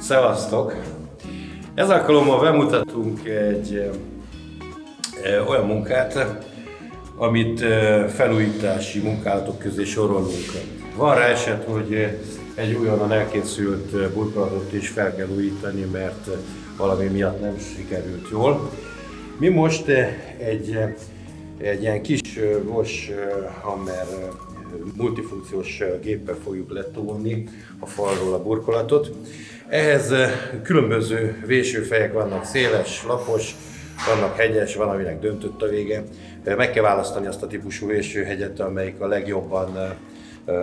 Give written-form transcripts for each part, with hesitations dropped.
Szevasztok! Ez alkalommal bemutatunk egy olyan munkát, amit felújítási munkálatok közé sorolunk. Van rá eset, hogy egy újonnan elkészült burkolatot is fel kell újítani, mert valami miatt nem sikerült jól. Mi most egy ilyen kis Bosch Hammer multifunkciós géppel fogjuk letolni a falról a burkolatot. Ehhez különböző vésőfejek vannak, széles, lapos, vannak hegyes, van aminek döntött a vége. Meg kell választani azt a típusú vésőhegyet, amelyik a legjobban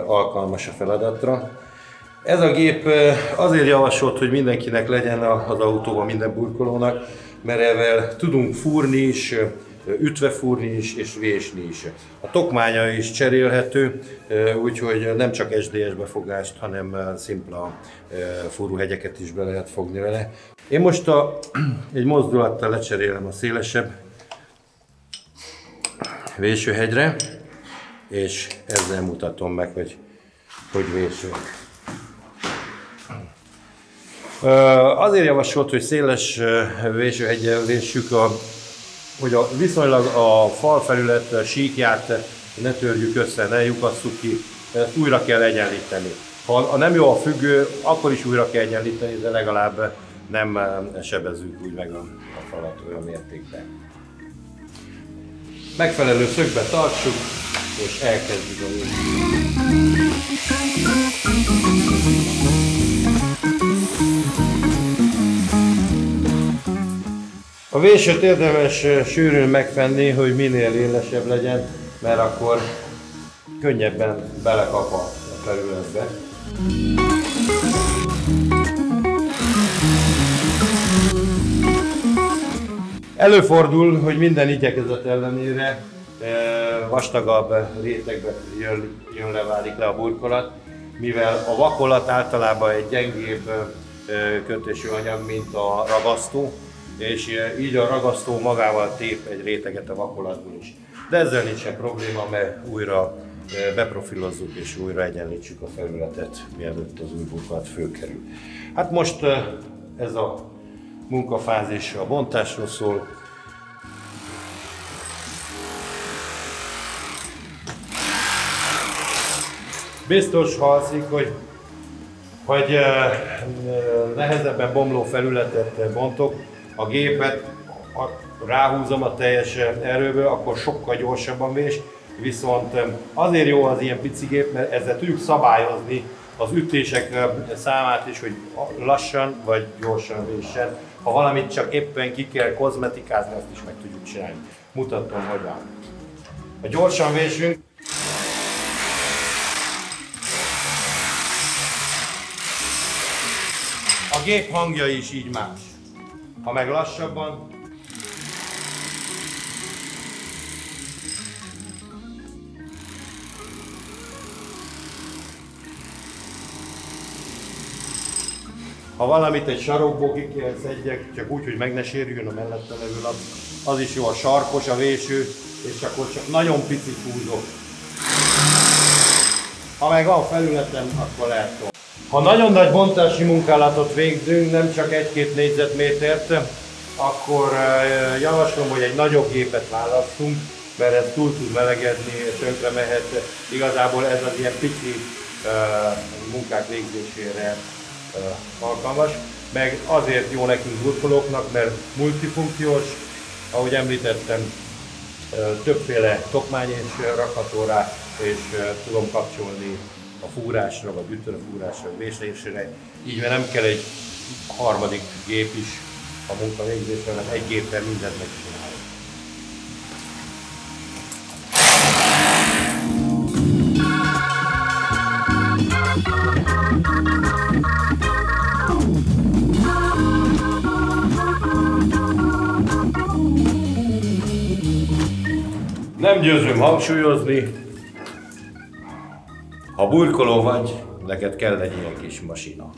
alkalmas a feladatra. Ez a gép azért javasolt, hogy mindenkinek legyen az autóban, minden burkolónak, mert ezzel tudunk fúrni is, ütve fúrni is és vésni is. A tokmánya is cserélhető, úgyhogy nem csak SDS befogást, hanem szimpla fúróhegyeket is be lehet fogni vele. Én most egy mozdulattal lecserélem a szélesebb vésőhegyre, és ezzel mutatom meg, hogy vésünk. Azért javasolt, hogy széles vésőheggyel véssük, hogy viszonylag a falfelület síkját ne törjük össze, ne lyukasszuk ki, ezt újra kell egyenlíteni. Ha nem jó a függő, akkor is újra kell egyenlíteni, de legalább nem sebezzük úgy meg a falat olyan mértékben. Megfelelő szögbe tartsuk, és elkezdjük a vésőt. A vésőt érdemes sűrűn megfenni, hogy minél élesebb legyen, mert akkor könnyebben belekap a felületbe. Előfordul, hogy minden igyekezet ellenére vastagabb rétegbe jön leválik le a burkolat, mivel a vakolat általában egy gyengébb kötésű anyag, mint a ragasztó, és így a ragasztó magával tép egy réteget a vakolatból is. De ezzel nincsen probléma, mert újra beprofilozzuk és újra egyenlítsük a felületet, mielőtt az új burkolat fölkerül. Hát most ez a munkafázis a bontásról szól. Biztos hallatszik, hogy nehezebben bomló felületet bontok, a gépet ráhúzom a teljes erőből, akkor sokkal gyorsabban vés, viszont azért jó az ilyen pici gép, mert ezzel tudjuk szabályozni az ütések számát is, hogy lassan vagy gyorsan véssen. Ha valamit csak éppen ki kell kozmetikázni, azt is meg tudjuk csinálni. Mutatom, hogyan. Ha gyorsan vésünk, a gép hangja is így más. Ha meg lassabban, ha valamit egy sarokból ki kell szedjek, csak úgy, hogy meg ne sérüljön a mellette levő lap, az is jó, a sarkos a véső, és akkor csak nagyon picit húzok. Ha meg van felületem, akkor lehet tovább. Ha nagyon nagy bontási munkálatot végzünk, nem csak 1-2 négyzetmétert, akkor javaslom, hogy egy nagyobb gépet válasszunk, mert ez túl tud melegedni, tönkre mehet. Igazából ez az ilyen pici munkák végzésére alkalmas. Meg azért jó nekünk burkolóknak, mert multifunkciós, ahogy említettem, többféle tokmány is rakható rá, és tudom kapcsolni a fúrásra, vagy ütőfúrásra, vésésre, így nem kell egy harmadik gép is a munka végzésre, hanem egy géppel mindent megcsinálunk. Nem győzöm hangsúlyozni, ha burkoló vagy, neked kell egy ilyen kis masina.